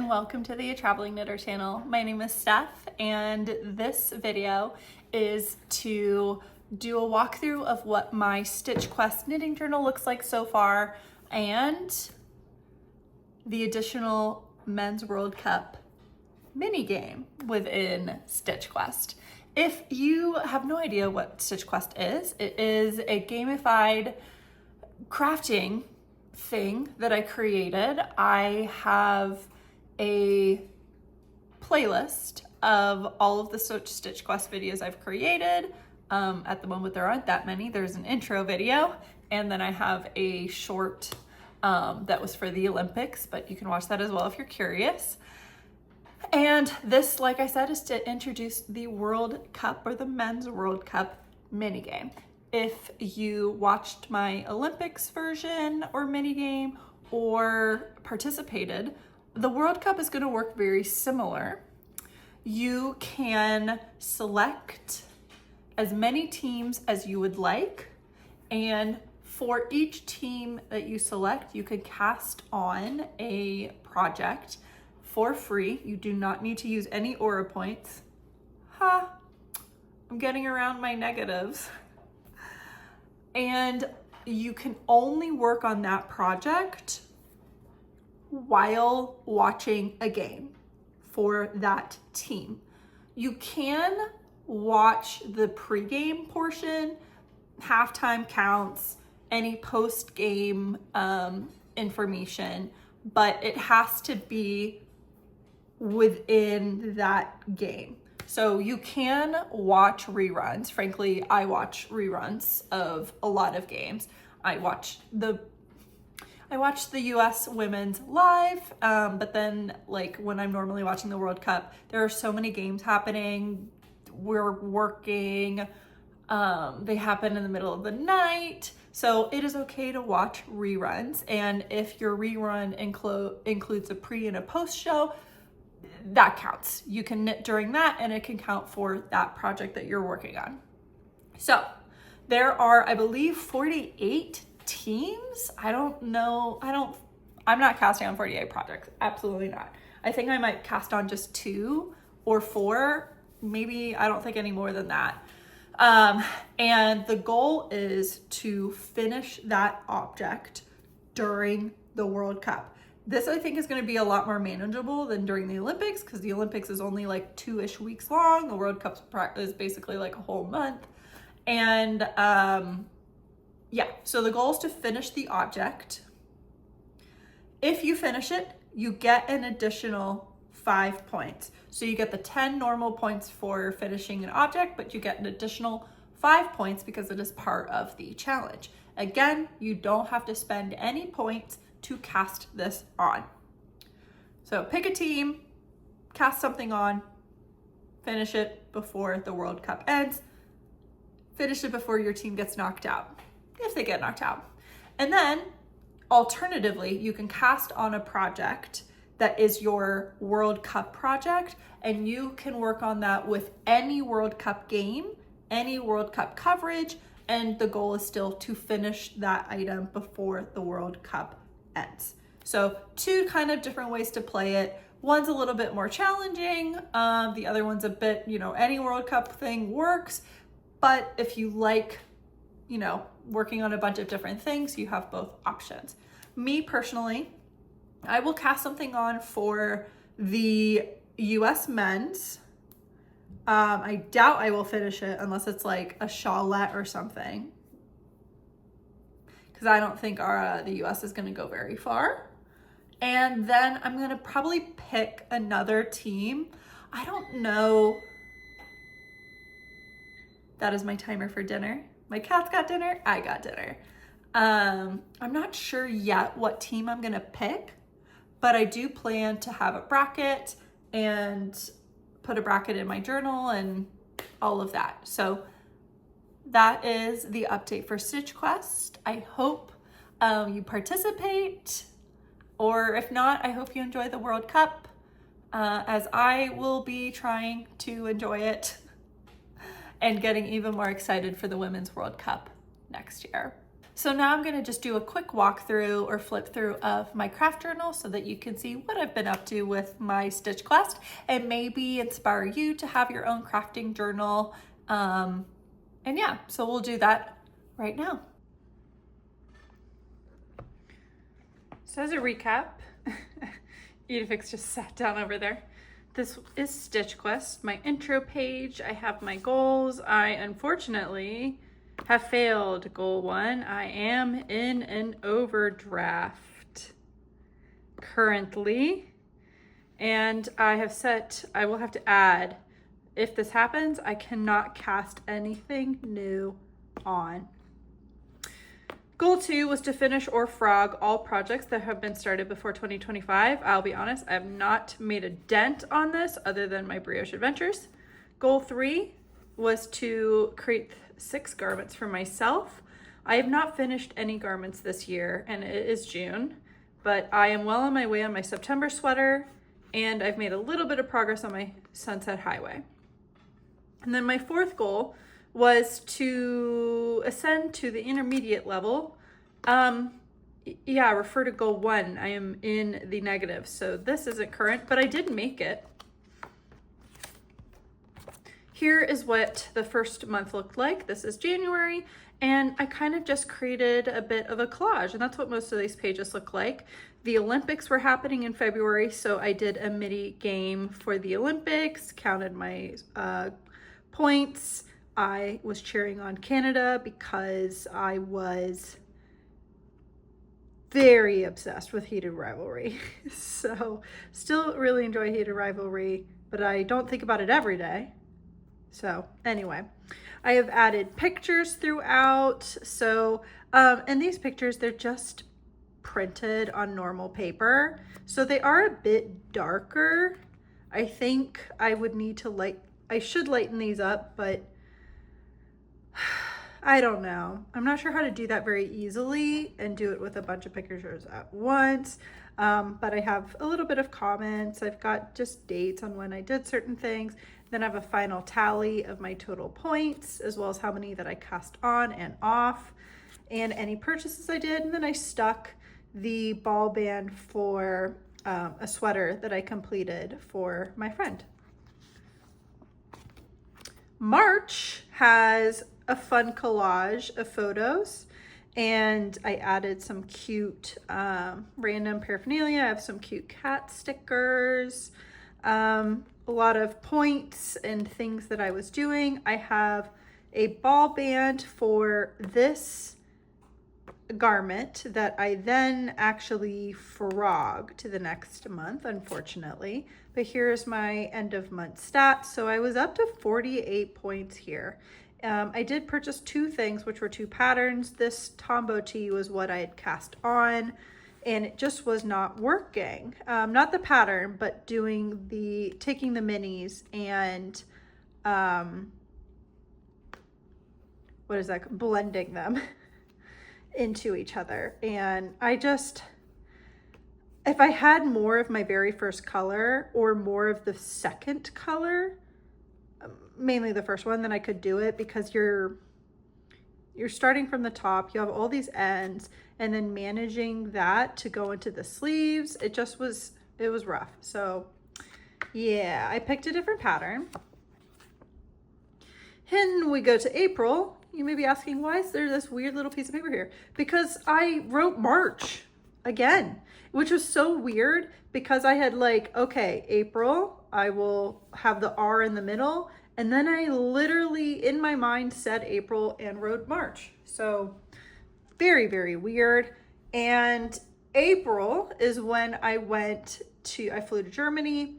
and welcome to the Traveling Knitter channel. My name is Steph and this video is to do a walkthrough of what my StitchQuest knitting journal looks like so far and the additional Men's World Cup mini game within StitchQuest. If you have no idea what StitchQuest is, it is a gamified crafting thing that I created. I have a playlist of all of the StitchQuest videos I've created. At the moment there aren't that many. There's an intro video and then I have a short that was for the Olympics, but you can watch that as well if you're curious. And this, like I said, is to introduce the World Cup or the Men's World Cup mini game. If you watched my Olympics version or mini game or participated, the World Cup is going to work very similar. You can select as many teams as you would like, and for each team that you select, you could cast on a project for free. You do not need to use any aura points. I'm getting around my negatives. And you can only work on that project while watching a game for that team. You can watch the pregame portion, halftime counts, any post-game information, but it has to be within that game. So you can watch reruns. Frankly, I watch reruns of a lot of games. I watch the US women's live, but then like when I'm normally watching the World Cup, there are so many games happening. We're working, they happen in the middle of the night. So it is okay to watch reruns. And if your rerun includes a pre and a post show, that counts. You can knit during that and it can count for that project that you're working on. So there are, I believe, 48 teams. I don't know. I'm not casting on 48 projects. Absolutely not. I think I might cast on just 2 or 4, maybe. I don't think any more than that. And the goal is to finish that object during the World Cup. This, I think, is going to be a lot more manageable than during the Olympics, because the Olympics is only like 2-ish weeks long. The World Cup is basically like a whole month. And yeah, so the goal is to finish the object. If you finish it, you get an additional 5 points. So you get the 10 normal points for finishing an object, but you get an additional 5 points because it is part of the challenge. Again, you don't have to spend any points to cast this on. So pick a team, cast something on, finish it before the World Cup ends, finish it before your team gets knocked out, if they get knocked out. And then alternatively, you can cast on a project that is your World Cup project, and you can work on that with any World Cup game, any World Cup coverage, and the goal is still to finish that item before the World Cup ends. So 2 kind of different ways to play it. One's a little bit more challenging. The other one's a bit, any World Cup thing works. But if you like, working on a bunch of different things, you have both options. Me personally, I will cast something on for the US men's. I doubt I will finish it unless it's like a shawlette or something, because I don't think the US is going to go very far. And then I'm going to probably pick another team. I don't know. That is my timer for dinner. My cat's got dinner. I got dinner. I'm not sure yet what team I'm going to pick, but I do plan to have a bracket and put a bracket in my journal and all of that. So that is the update for StitchQuest. I hope you participate, or if not, I hope you enjoy the World Cup, as I will be trying to enjoy it and getting even more excited for the Women's World Cup next year. So now I'm gonna just do a quick walkthrough or flip through of my craft journal so that you can see what I've been up to with my StitchQuest and maybe inspire you to have your own crafting journal. And yeah, so we'll do that right now. So as a recap, Edifix just sat down over there. This is StitchQuest, my intro page. I have my goals. I unfortunately have failed goal 1. I am in an overdraft currently, and I have set, I will have to add, if this happens, I cannot cast anything new on. Goal 2 was to finish or frog all projects that have been started before 2025. I'll be honest, I have not made a dent on this other than my brioche adventures. Goal 3 was to create 6 garments for myself. I have not finished any garments this year, and it is June, but I am well on my way on my September sweater, and I've made a little bit of progress on my Sunset Highway. And then my 4th goal was to ascend to the intermediate level. Yeah, refer to goal 1. I am in the negative, so this isn't current, but I did make it. Here is what the first month looked like. This is January, and I kind of just created a bit of a collage, and that's what most of these pages look like. The Olympics were happening in February, so I did a mini game for the Olympics, counted my points. I was cheering on Canada because I was very obsessed with Heated Rivalry. So still really enjoy Heated Rivalry, but I don't think about it every day. So anyway, I have added pictures throughout. So, and these pictures, they're just printed on normal paper. So they are a bit darker. I think I would need to I should lighten these up, but I don't know. I'm not sure how to do that very easily and do it with a bunch of pictures at once. But I have a little bit of comments. I've got just dates on when I did certain things. Then I have a final tally of my total points, as well as how many that I cast on and off, and any purchases I did. And then I stuck the ball band for a sweater that I completed for my friend. March has a fun collage of photos, and I added some cute random paraphernalia. I have some cute cat stickers, a lot of points and things that I was doing. I have a ball band for this garment that I then actually frog to the next month, unfortunately. But here's my end of month stats. So I was up to 48 points here. I did purchase 2 things, which were 2 patterns. This Tombow tee was what I had cast on, and it just was not working. Not the pattern, but taking the minis and what is that? Blending them into each other. And if I had more of my very first color or more of the second color, mainly the first one, then I could do it, because you're starting from the top, you have all these ends, and then managing that to go into the sleeves, it was rough. So yeah, I picked a different pattern. And we go to April. You may be asking, why is there this weird little piece of paper here? Because I wrote March again, which was so weird, because I had okay, April, I will have the R in the middle. And then I literally, in my mind, said April and wrote March. So very, very weird. And April is when I flew to Germany.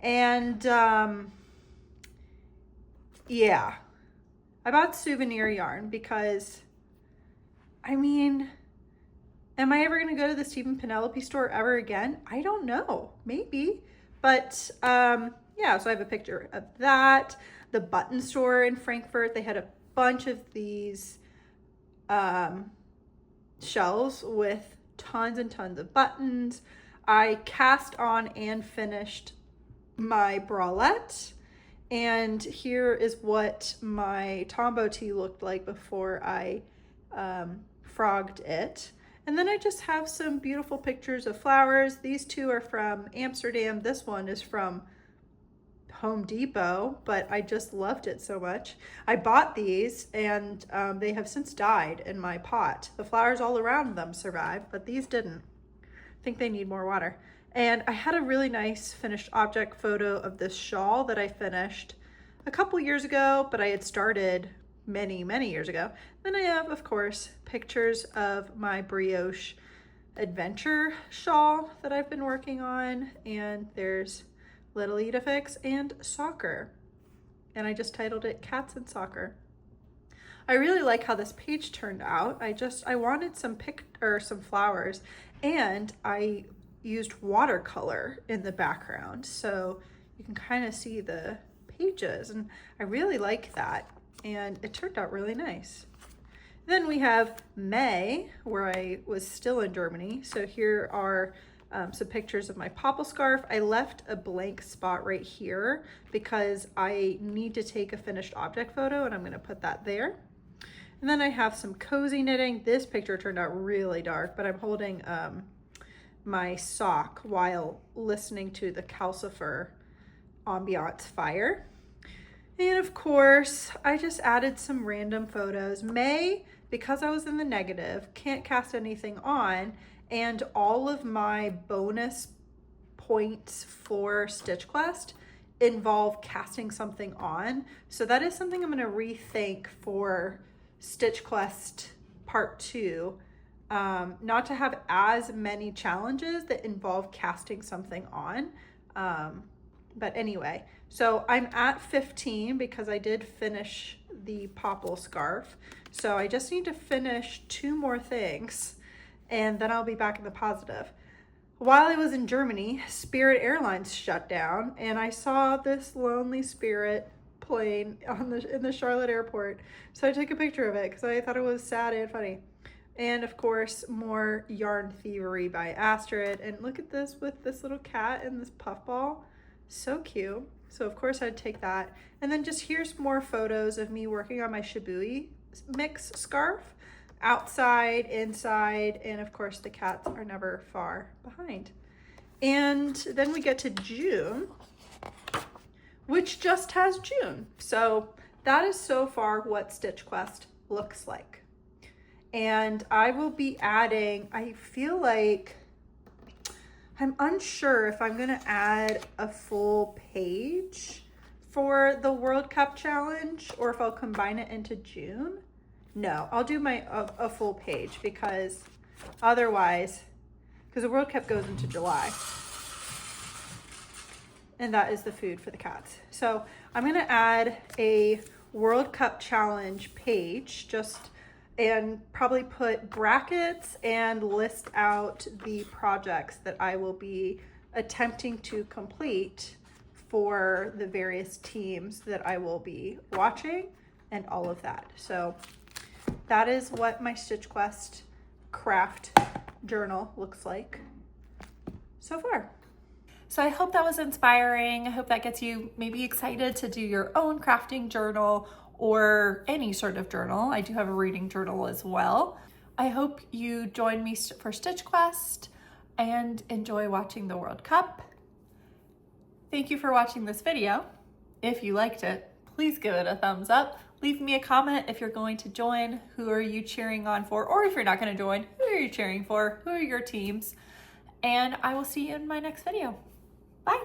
And yeah, I bought souvenir yarn because, I mean, am I ever going to go to the Stephen Penelope store ever again? I don't know, maybe. But yeah, so I have a picture of that. The button store in Frankfurt, they had a bunch of these shells with tons and tons of buttons. I cast on and finished my bralette, and here is what my Tombow tee looked like before I frogged it. And then I just have some beautiful pictures of flowers. These two are from Amsterdam. This one is from Home Depot, but I just loved it so much. I bought these and they have since died in my pot. The flowers all around them survived, but these didn't. I think they need more water. And I had a really nice finished object photo of this shawl that I finished a couple years ago, but I had started many, many years ago. Then I have, of course, pictures of my brioche adventure shawl that I've been working on. And there's Little Edifix and soccer. And I just titled it Cats and Soccer. I really like how this page turned out. I wanted some flowers, and I used watercolor in the background so you can kind of see the pages, and I really like that, and it turned out really nice. Then we have May, where I was still in Germany. So here are some pictures of my popple scarf. I left a blank spot right here because I need to take a finished object photo, and I'm going to put that there. And then I have some cozy knitting. This picture turned out really dark, but I'm holding my sock while listening to the Calcifer ambiance fire. And of course, I just added some random photos. May, because I was in the negative, can't cast anything on, and all of my bonus points for StitchQuest involve casting something on. So that is something I'm going to rethink for StitchQuest Part 2. Not to have as many challenges that involve casting something on. But anyway, so I'm at 15 because I did finish the popple scarf. So I just need to finish 2 more things, and then I'll be back in the positive. While I was in Germany, Spirit Airlines shut down, and I saw this lonely Spirit plane in the Charlotte airport. So I took a picture of it because I thought it was sad and funny. And of course, more yarn thievery by Astrid. And look at this with this little cat and this puffball. So cute. So of course I'd take that. And then just here's more photos of me working on my Shibui mix scarf. Outside, inside, and of course the cats are never far behind. And then we get to June, which just has June. So that is so far what StitchQuest looks like. And I will be adding, I feel like, I'm unsure if I'm gonna add a full page for the World Cup challenge or if I'll combine it into June. No, I'll do a full page because otherwise, because the World Cup goes into July. And that is the food for the cats. So I'm gonna add a World Cup challenge page and probably put brackets and list out the projects that I will be attempting to complete for the various teams that I will be watching and all of that. So that is what my StitchQuest craft journal looks like so far. So I hope that was inspiring. I hope that gets you maybe excited to do your own crafting journal or any sort of journal. I do have a reading journal as well. I hope you join me for StitchQuest and enjoy watching the World Cup. Thank you for watching this video. If you liked it, please give it a thumbs up. Leave me a comment if you're going to join. Who are you cheering on for? Or if you're not going to join, who are you cheering for? Who are your teams? And I will see you in my next video. Bye.